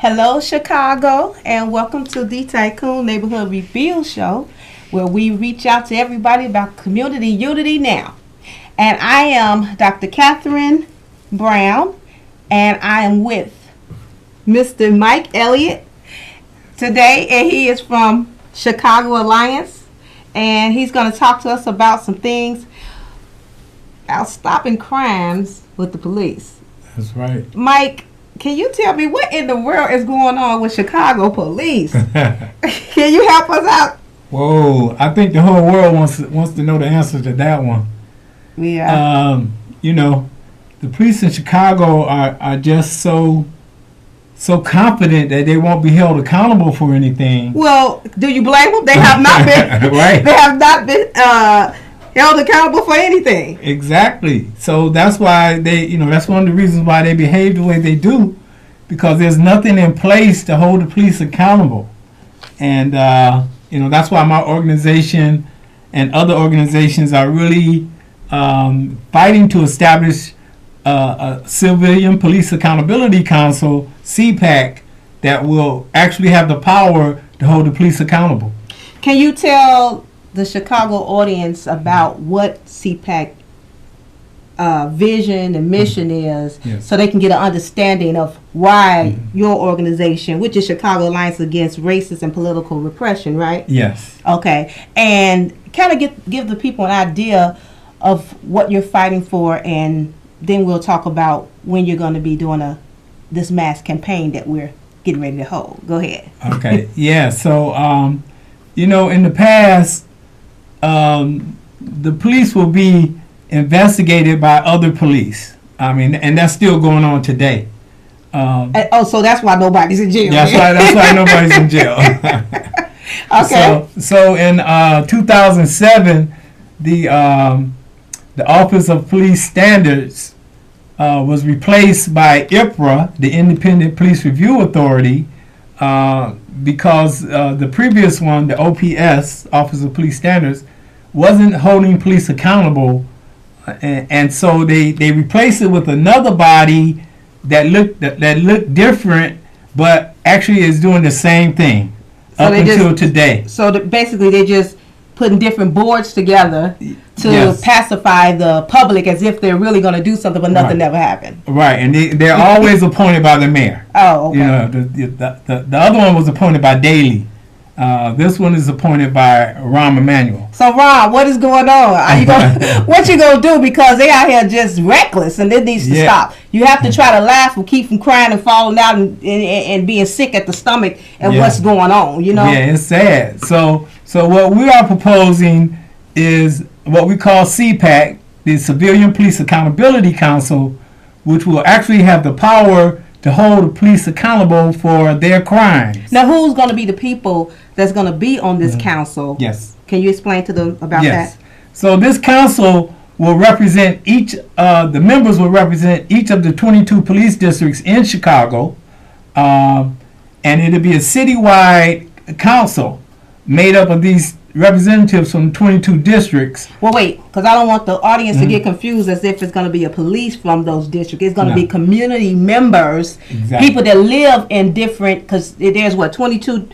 Hello, Chicago, and welcome to the Tycoon Neighborhood Reveal Show, where we reach out to everybody about community unity now. And I am Dr. Catherine Brown, and I am with Mr. Mike Elliot today, and he is from Chicago Alliance, and he's going to talk to us about some things about stopping crimes with the police. That's right. Mike, can you tell me what in the world is going on with Chicago police? Can you help us out? Whoa, I think the whole world wants to know the answer to that one. Yeah. The police in Chicago are just so confident that they won't be held accountable for anything. Well, do you blame them? They have not been. Right. They have not been held accountable for anything. Exactly. So that's why that's one of the reasons why they behave the way they do, because there's nothing in place to hold the police accountable. And that's why my organization and other organizations are really fighting to establish a Civilian Police Accountability Council, CPAC, that will actually have the power to hold the police accountable. Can you tell the Chicago audience about what CPAC vision and mission is, yes, so they can get an understanding of why your organization, which is Chicago Alliance Against Racist and Political Repression, right? Yes. Okay. And kind of give the people an idea of what you're fighting for, and then we'll talk about when you're going to be doing this mass campaign that we're getting ready to hold. Go ahead. Okay. Yeah. So, in the past, the police will be investigated by other police. And that's still going on today. So that's why nobody's in jail. That's why nobody's in jail. Okay. So in 2007, the Office of Police Standards was replaced by IPRA, the Independent Police Review Authority, because the previous one, the OPS, Office of Police Standards, wasn't holding police accountable, and so they replaced it with another body that looked different, but actually is doing the same thing up until today. So basically, they just putting different boards together to pacify the public as if they're really going to do something, but nothing never happened. Right, and they're always appointed by the mayor. Oh, okay. The other one was appointed by Daley. This one is appointed by Rahm Emanuel. So, Ron, what is going on? What you gonna do? Because they out here just reckless, and it needs to stop. You have to try to laugh and keep from crying and falling out and being sick at the stomach and what's going on. Yeah, it's sad. So what we are proposing is what we call CPAC, the Civilian Police Accountability Council, which will actually have the power to hold the police accountable for their crimes. Now, who's going to be the people that's going to be on this council? Yes. Can you explain to them about that? So this council will represent the members will represent each of the 22 police districts in Chicago, and it'll be a citywide council made up of these representatives from 22 districts. Well, wait, because I don't want the audience to get confused as if it's going to be a police from those districts. It's going to be community members, people that live in different, because there's 22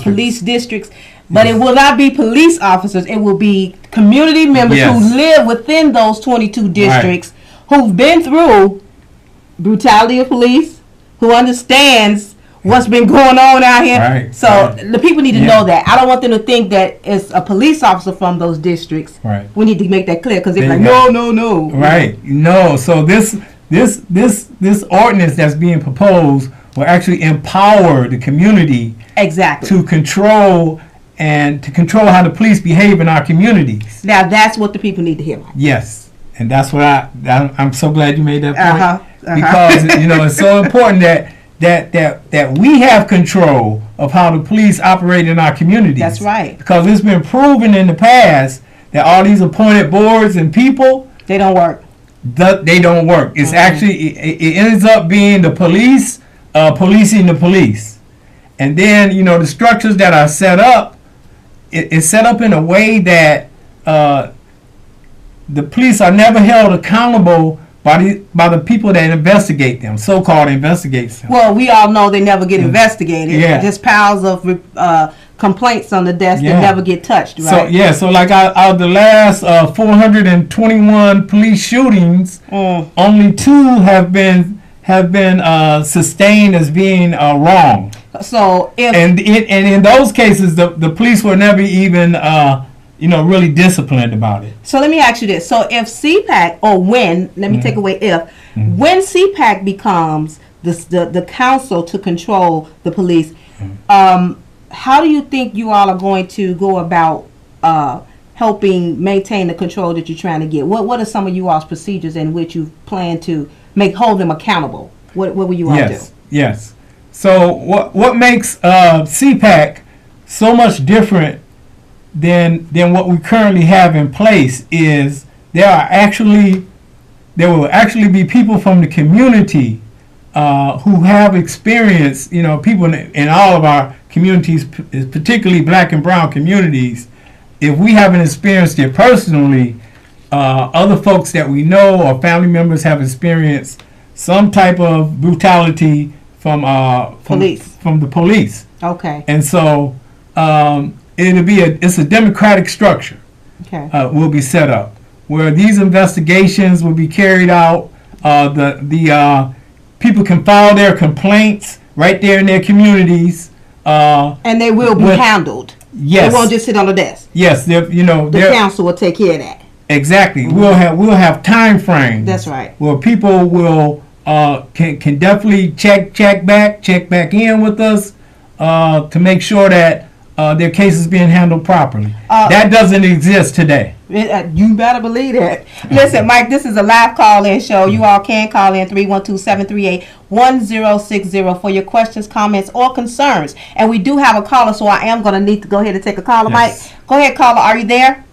police districts. But it will not be police officers. It will be community members who live within those 22 districts, who've been through brutality of police, who understands what's been going on out here. Right. So the people need to know that. I don't want them to think that it's a police officer from those districts. Right. We need to make that clear, because they're like, no. Right. No. So this ordinance that's being proposed will actually empower the community to control how the police behave in our communities. Now that's what the people need to hear. Yes. And that's what I'm so glad you made that point. Because it's so important that we have control of how the police operate in our communities. That's right. Because it's been proven in the past that all these appointed boards and people, they don't work. They don't work. It's actually, it ends up being the police policing the police. And then, the structures that are set up, it's set up in a way that the police are never held accountable by the people that investigate them, so-called investigates them. Well, we all know they never get investigated. Yeah. Just piles of complaints on the desk that never get touched, right? So like out of the last 421 police shootings, only 2 have been sustained as being wrong. So if and in those cases, the police were never even really disciplined about it. So let me ask you this: so if CPAC, or when, let me take away if, when CPAC becomes the council to control the police, how do you think you all are going to go about helping maintain the control that you're trying to get? What are some of you all's procedures in which you plan to hold them accountable? What will you all do? Yes. So what makes CPAC so much different than what we currently have in place is there will actually be people from the community who have experience. People in all of our communities, particularly Black and brown communities. If we haven't experienced it personally, other folks that we know or family members have experienced some type of brutality from the police. Okay. And so it's a democratic structure. Okay. Will be set up where these investigations will be carried out. The people can file their complaints right there in their communities. And they will be handled. Yes. They won't just sit on the desk. Yes. The council will take care of that. Exactly. We'll have time frames. That's right. Where people will can definitely check back in with us to make sure that their case is being handled properly. That doesn't exist today. You better believe that. Listen, Mike, this is a live call-in show. You all can call in 312-738-1060 for your questions, comments, or concerns. And we do have a caller, so I am going to need to go ahead and take a caller. Yes. Mike, go ahead, caller. Are you there?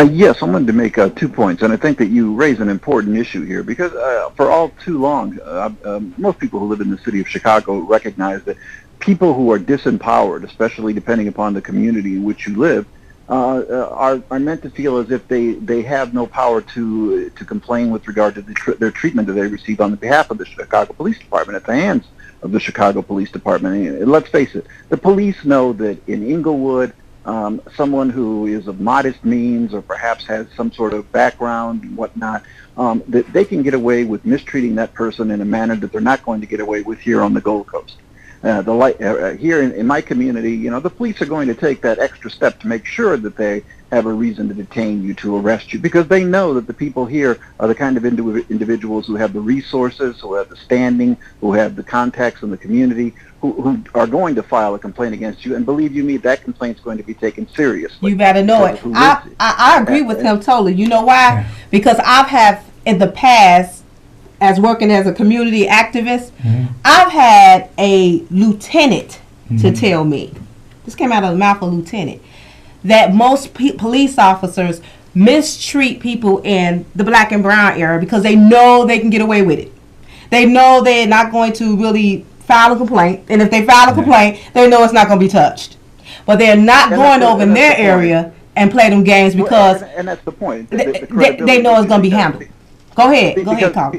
Yes, I wanted to make 2 points, and I think that you raise an important issue here because for all too long, most people who live in the city of Chicago recognize that people who are disempowered, especially depending upon the community in which you live, are meant to feel as if they have no power to complain with regard to their treatment that they receive on the behalf of the Chicago Police Department at the hands of the Chicago Police Department. And let's face it, the police know that in Inglewood, someone who is of modest means or perhaps has some sort of background and whatnot, that they can get away with mistreating that person in a manner that they're not going to get away with here on the Gold Coast. Here in my community, the police are going to take that extra step to make sure that they have a reason to detain you, to arrest you, because they know that the people here are the kind of individuals who have the resources, who have the standing, who have the contacts in the community, who are going to file a complaint against you. And believe you me, that complaint's going to be taken seriously. You better know it. I agree with him totally. You know why? Because I've had in the past, as working as a community activist, I've had a lieutenant to tell me, this came out of the mouth of a lieutenant, that most police officers mistreat people in the Black and brown area because they know they can get away with it. They know they're not going to really file a complaint, and if they file a complaint, they know it's not going to be touched. But they're not going over in their area and play them games because and that's the point. They know it's going to be handled. Go ahead, Carl.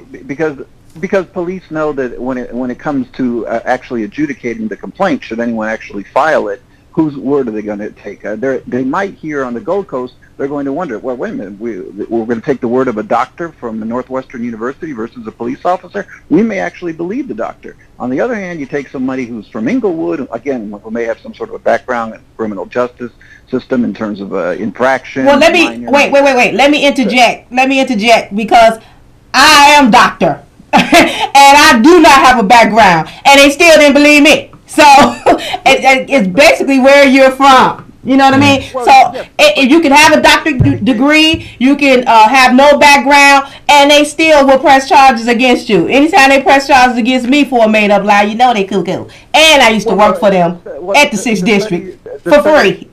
Because police know that when it comes to actually adjudicating the complaint, should anyone actually file it, whose word are they going to take? They might hear on the Gold Coast, they're going to wonder, well, wait a minute, we're going to take the word of a doctor from Northwestern University versus a police officer? We may actually believe the doctor. On the other hand, you take somebody who's from Inglewood, again, who may have some sort of a background in criminal justice system in terms of infraction. Well, let me wait. Let me interject because I am doctor and I do not have a background, and they still didn't believe me. So it's basically where you're from. You know what I mean? Well, so yeah. if you can have a doctorate degree, you can have no background, and they still will press charges against you. Anytime they press charges against me for a made-up lie, you know they cuckoo. And I used to work for them at the 6th District for free.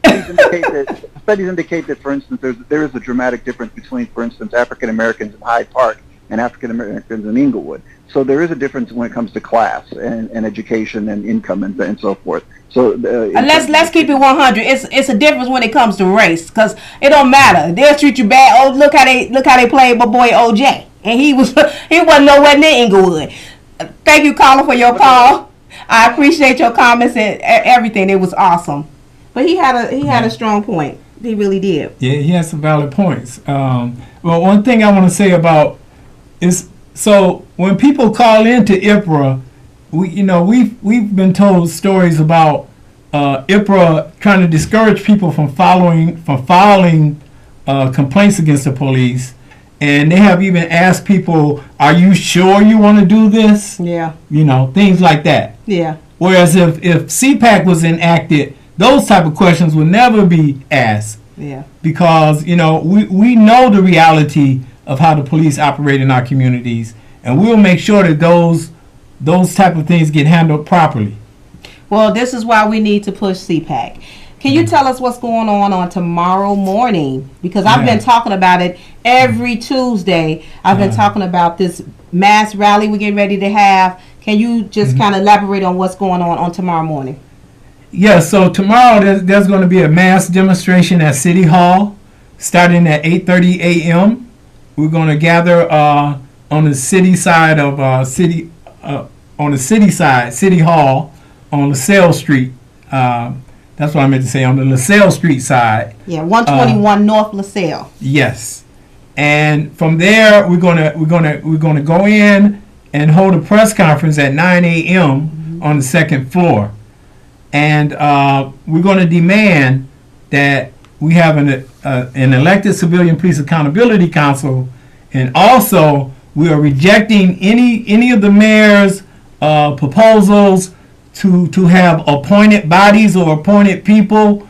Studies indicate that, for instance, there is a dramatic difference between, for instance, African Americans in Hyde Park and African Americans in Inglewood. So there is a difference when it comes to class and education and income and so forth. So let's keep it 100. It's a difference when it comes to race, because it don't matter. They'll treat you bad. Oh, look how they played my boy OJ. and he wasn't nowhere near Inglewood. Thank you, caller, for your call. I appreciate your comments and everything. It was awesome. But he had a strong point. He really did. Yeah, he has some valid points. Well, one thing I want to say about is, so when people call into IPRA, we've been told stories about IPRA trying to discourage people from filing complaints against the police, and they have even asked people, "Are you sure you want to do this?" Yeah. Things like that. Yeah. Whereas if CPAC was enacted, those type of questions would never be asked. Yeah. Because we know the reality of how the police operate in our communities, and we'll make sure that those type of things get handled properly. Well, this is why we need to push CPAC. Can you tell us what's going on tomorrow morning? Because I've been talking about it every Tuesday. I've been talking about this mass rally we're getting ready to have. Can you just kind of elaborate on what's going on tomorrow morning? Yeah, so tomorrow there's going to be a mass demonstration at City Hall starting at 8:30 a.m. We're going to gather on the city side of City Hall on LaSalle Street. That's what I meant to say, on the LaSalle Street side. Yeah, 121 North LaSalle. Yes, and from there we're gonna go in and hold a press conference at 9 a.m. on the second floor, and we're going to demand that we have an elected civilian police accountability council, and also we are rejecting any of the mayor's proposals to have appointed bodies or appointed people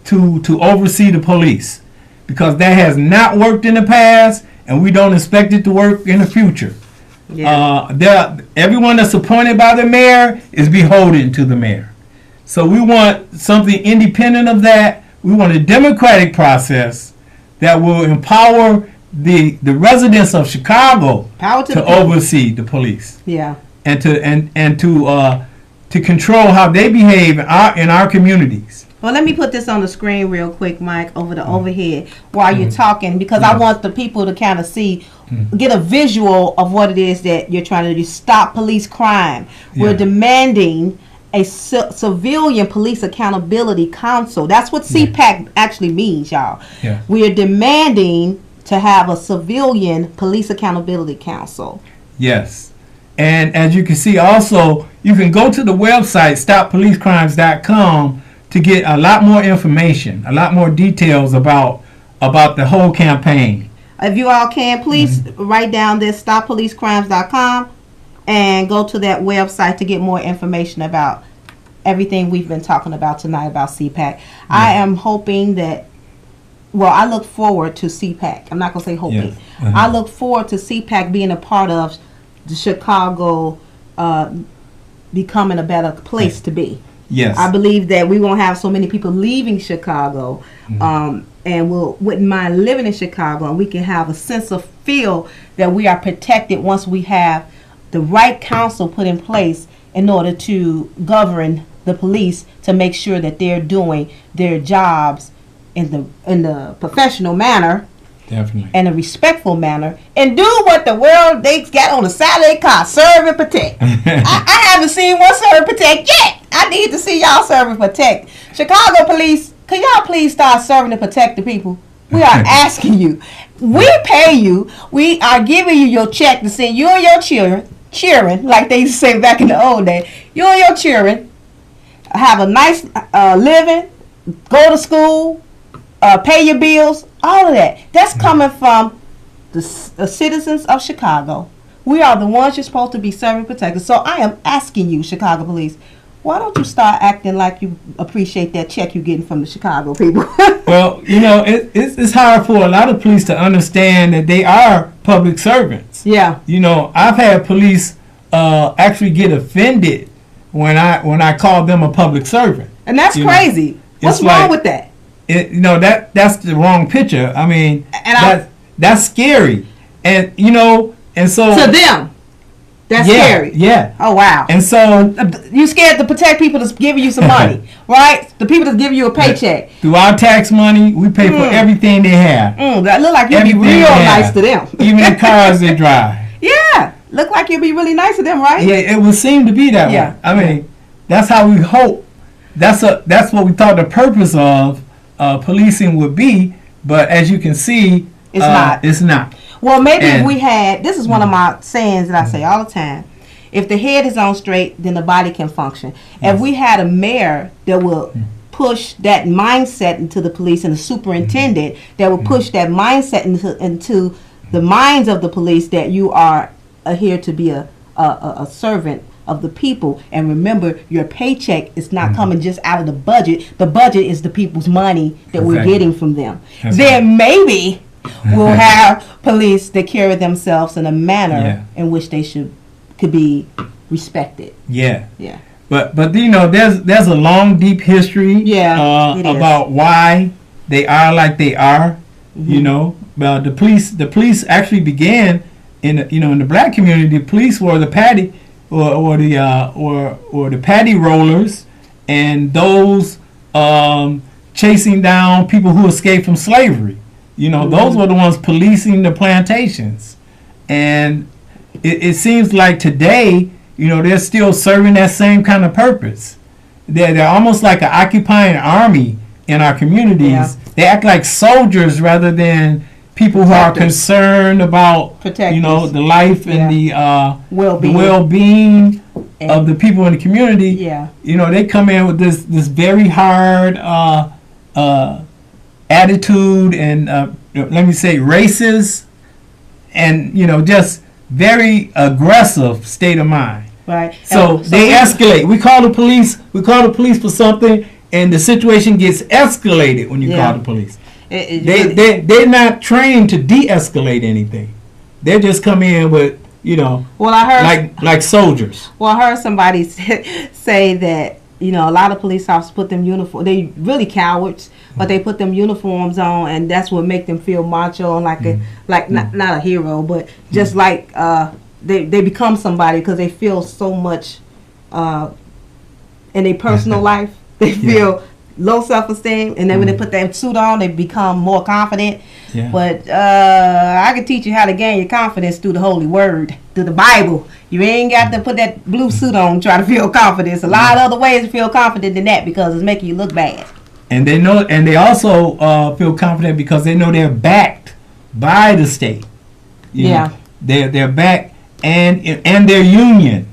to oversee the police, because that has not worked in the past, and we don't expect it to work in the future. Yeah. Everyone that's appointed by the mayor is beholden to the mayor. So we want something independent of that. We want a democratic process that will empower the residents of Chicago to oversee the police. Yeah. And to control how they behave in our communities. Well, let me put this on the screen real quick, Mike, over the overhead while you're talking, because I want the people to kind of get a visual of what it is that you're trying to do. Stop police crime. We're demanding a civilian police accountability council. That's what CPAC actually means, y'all. Yeah. We are demanding to have a civilian police accountability council. Yes. And as you can see also, you can go to the website stoppolicecrimes.com to get a lot more information, a lot more details about the whole campaign. If you all can, please write down this stoppolicecrimes.com and go to that website to get more information about everything we've been talking about tonight about CPAC. Yeah. I am hoping that, I look forward to CPAC. I'm not going to say hoping. Yeah. I look forward to CPAC being a part of the Chicago becoming a better place to be. Yes. I believe that we won't have so many people leaving Chicago and wouldn't mind living in Chicago, and we can have a sense of feel that we are protected once we have the right council put in place in order to govern the police, to make sure that they're doing their jobs in the professional manner. Definitely. In a respectful manner, and do what the world they got on the side of their car: serve and protect. I haven't seen one serve and protect yet. I need to see y'all serve and protect. Chicago police, can y'all please start serving and protect the people? We are asking you. We pay you. We are giving you your check to send you and your children, like they used to say back in the old days. You and your children have a nice living, go to school, pay your bills, all of that. That's coming from the citizens of Chicago. We are the ones you're supposed to be serving protected. So I am asking you, Chicago police, why don't you start acting like you appreciate that check you're getting from the Chicago people? Well, it's hard for a lot of police to understand that they are public servants. Yeah. I've had police actually get offended when I call them a public servant. And that's crazy. What's wrong with that? That's the wrong picture. I mean, that's scary, and so to them. That's yeah, scary. Yeah. Oh, wow. And so you scared to protect people that's giving you some money, right? The people that's giving you a paycheck. Through our tax money, we pay for everything they have. That look like you'd be real nice to them. Even the cars they drive. Yeah. Look like you'd be really nice to them, right? Yeah, it would seem to be that way. I mean, that's how we hope. That's what we thought the purpose of policing would be. But as you can see, it's not. It's not. Well, maybe if we had, this is one of my sayings that I say all the time. If the head is on straight, then the body can function. If we had a mayor that will push that mindset into the police and a superintendent that will push that mindset into the minds of the police that you are here to be a servant of the people. And remember, your paycheck is not coming just out of the budget. The budget is the people's money that we're getting from them. Then maybe we'll have police that carry themselves in a manner in which they could be respected. Yeah. Yeah. But you know, there's a long, deep history about why they are like they are. You know, the police actually began in the black community. The police were the paddy or the paddy rollers and those chasing down people who escaped from slavery. You know, those were the ones policing the plantations. And it seems like today, you know, they're still serving that same kind of purpose. They're almost like an occupying army in our communities. Yeah. They act like soldiers rather than people who are concerned about, you know, the life and the well-being of the people in the community. Yeah. You know, they come in with this very hard attitude and let me say racist and, you know, just very aggressive state of mind. Right. So they escalate. We call the police for something, and the situation gets escalated when you call the police. They're not trained to de-escalate anything. They just come in with, you know, I heard like soldiers. Well, I heard somebody say that, you know, a lot of police officers put them uniform. They really cowards, but they put them uniforms on, and that's what make them feel macho and not a hero, but just like they become somebody because they feel so much in their personal life. They feel low self-esteem, and then when they put that suit on, they become more confident. Yeah. But I can teach you how to gain your confidence through the Holy Word, through the Bible. You ain't got to put that blue suit on and try to feel confidence. A lot of other ways to feel confident than that because it's making you look bad. And they know, and they also feel confident because they know they're backed by the state. You know, they're backed and their union,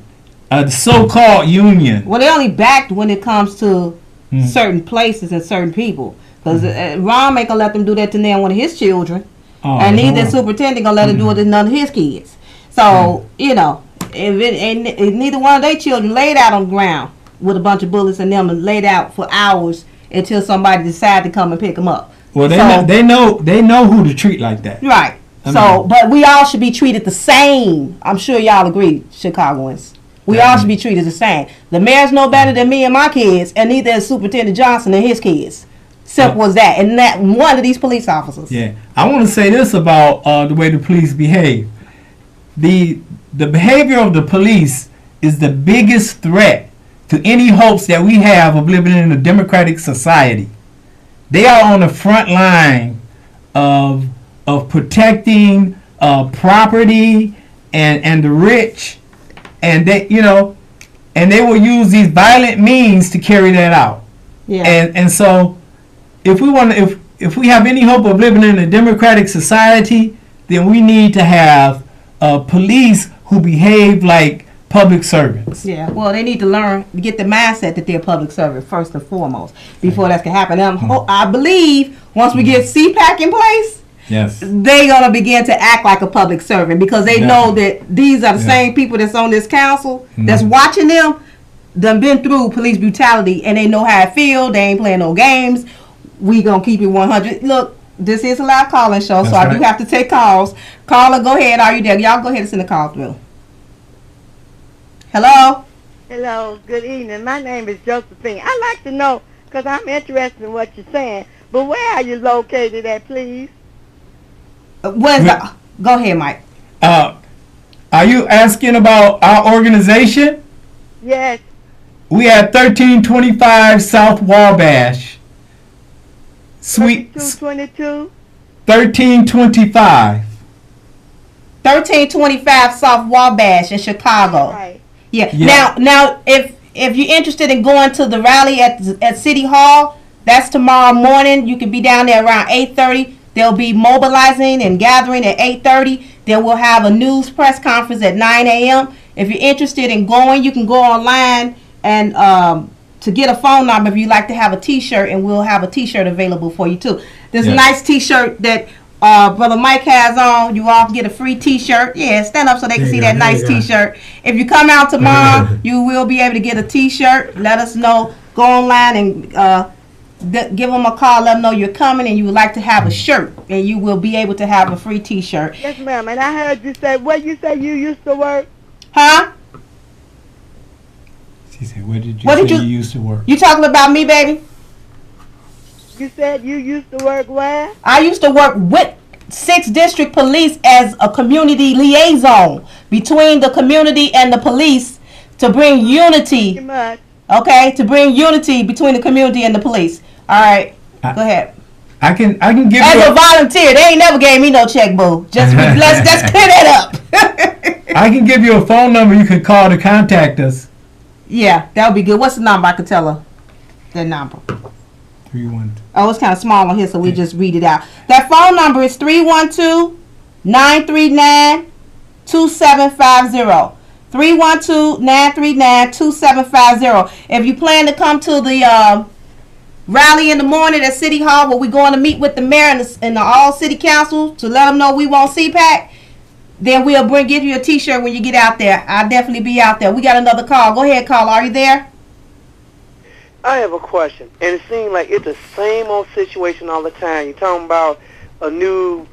the so-called union. Well, they only backed when it comes to certain places and certain people. Because Ron ain't gonna let them do that to one of his children, and neither the superintendent gonna let him do it to none of his kids. So you know, if neither one of their children laid out on the ground with a bunch of bullets in them and laid out for hours until somebody decide to come and pick them up. Well, they know who to treat like that. Right. But we all should be treated the same. I'm sure y'all agree, Chicagoans. We all should be treated the same. The mayor's no better than me and my kids, and neither is Superintendent Johnson and his kids. Simple as that. And that one of these police officers. Yeah. I want to say this about the way the police behave. The behavior of the police is the biggest threat to any hopes that we have of living in a democratic society. They are on the front line of protecting property and the rich, and they will use these violent means to carry that out. Yeah. And so if we have any hope of living in a democratic society, then we need to have police who behave like public servants. Yeah, well, they need to learn to get the mindset that they're public servant first and foremost before that can happen. I believe once we get CPAC in place, they're gonna begin to act like a public servant because they know that these are the same people that's on this council that's watching them. Done been through police brutality and they know how it feel. They ain't playing no games. We gonna keep it 100. Look, this is a live calling show, so I do have to take calls. Caller, go ahead. Are you there? Y'all go ahead and send the call through. Hello? Hello, good evening. My name is Josephine. I'd like to know, because I'm interested in what you're saying, but where are you located at, please? Go ahead, Mike. Are you asking about our organization? Yes. We at 1325 South Wabash. Suite 222. 1325. 1325 South Wabash in Chicago. Right. Yeah. Yeah. Now, if you're interested in going to the rally at City Hall, that's tomorrow morning. You can be down there around 8:30. They'll be mobilizing and gathering at 8:30. Then we'll have a news press conference at 9 a.m. If you're interested in going, you can go online and to get a phone number if you'd like to have a T-shirt, and we'll have a T-shirt available for you too. There's a nice T-shirt that Brother Mike has on. You all can get a free T-shirt. Yeah, stand up so they can see that nice T-shirt. If you come out tomorrow, you will be able to get a T-shirt. Let us know. Go online and give them a call. Let them know you're coming and you would like to have a shirt, and you will be able to have a free T-shirt. Yes, ma'am. And I heard you say, where you say you used to work? Huh? She said, where did you say you used to work? You talking about me, baby? You said you used to work where? I used to work with 6th District Police as a community liaison between the community and the police to bring unity. Pretty much. Okay, to bring unity between the community and the police. All right, go ahead. I can give As you a volunteer, they ain't never gave me no check, boo. Just let's clear that up. I can give you a phone number you can call to contact us. Yeah, that would be good. What's the number? I could tell her that number. 312. Oh, it's kind of small on here, so we just read it out. That phone number is 312-939-2750. 312-939-2750. If you plan to come to the rally in the morning at City Hall, where we're going to meet with the mayor and the all city council to let them know we want CPAC, then we'll give you a T-shirt when you get out there. I'll definitely be out there. We got another call. Go ahead, caller. Are you there? I have a question, and it seems like it's the same old situation all the time. You're talking about a new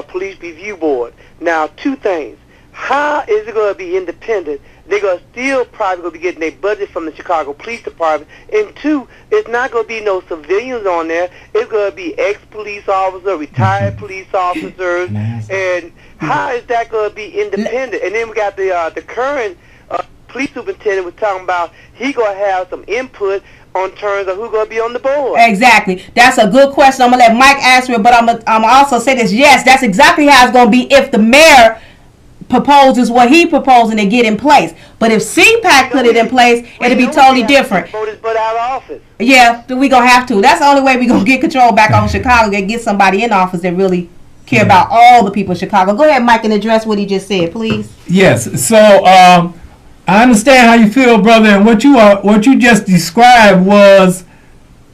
police review board. Now, two things. How is it going to be independent? They're going to still probably going to be getting their budget from the Chicago Police Department. And two, it's not going to be no civilians on there. It's going to be ex-police officers, retired police officers. And how is that going to be independent? And then we got the current police superintendent was talking about he going to have some input on terms of who's going to be on the board. Exactly. That's a good question. I'm going to let Mike answer it, but I'm going to also say this. Yes, that's exactly how it's going to be if the mayor proposes what he proposed and they get in place. But if CPAC put it in place, it'll be totally different. But out of office. Yeah, we're going to have to. That's the only way we're going to get control back on Chicago, and get somebody in office that really care about all the people in Chicago. Go ahead, Mike, and address what he just said, please. Yes. So I understand how you feel, brother, and what you just described was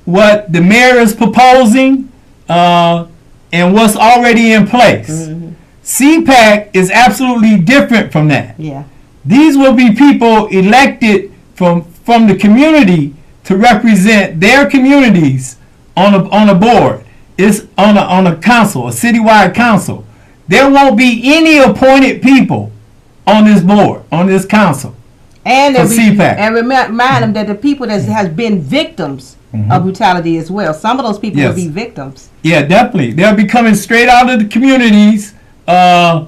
what the mayor is proposing and what's already in place. Mm-hmm. CPAC is absolutely different from that. Yeah. These will be people elected from the community to represent their communities on a board. It's on a council, a citywide council. There won't be any appointed people on this board, on this council. And CPAC. And remind them that the people that has been victims of brutality as well. Some of those people will be victims. Yeah, definitely. They'll be coming straight out of the communities where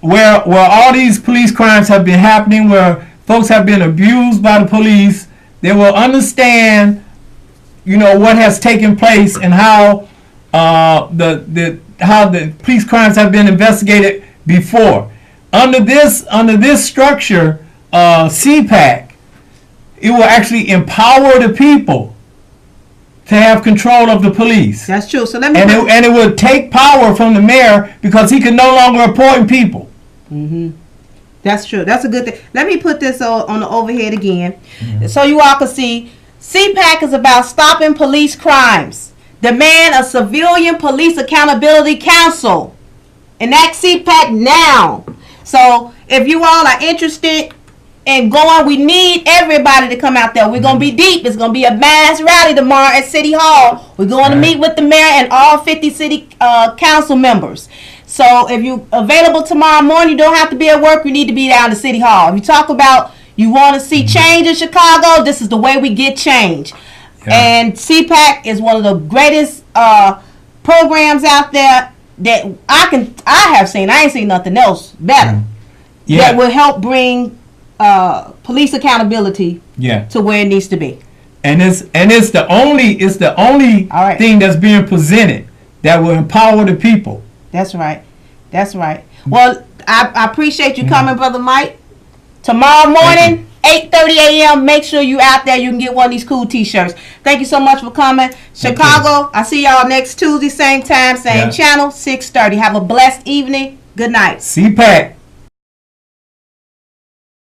all these police crimes have been happening, where folks have been abused by the police. They will understand, what has taken place and how the police crimes have been investigated before. Under this structure, CPAC, it will actually empower the people to have control of the police. That's true. So and it would take power from the mayor because he can no longer appoint people. Mm-hmm. That's true. That's a good thing. Let me put this on the overhead again, so you all can see. CPAC is about stopping police crimes. Demand a civilian police accountability council. Enact CPAC now. So if you all are interested in going, we need everybody to come out there. We're going to be deep. It's going to be a mass rally tomorrow at City Hall. We're going to meet with the mayor and all 50 city council members. So if you're available tomorrow morning, you don't have to be at work. You need to be down to City Hall. If you talk about you want to see change in Chicago, this is the way we get change. Yeah. And CPAC is one of the greatest programs out there that I have seen. I ain't seen nothing else better. Yeah. That will help bring police accountability to where it needs to be. And it's the only All right. thing that's being presented that will empower the people. That's right. Well, I appreciate you coming, Brother Mike. Tomorrow morning, 8:30 a.m., make sure you out there. You can get one of these cool T-shirts. Thank you so much for coming. Chicago, I see y'all next Tuesday, same time, same channel, 6:30. Have a blessed evening. Good night. CPAC.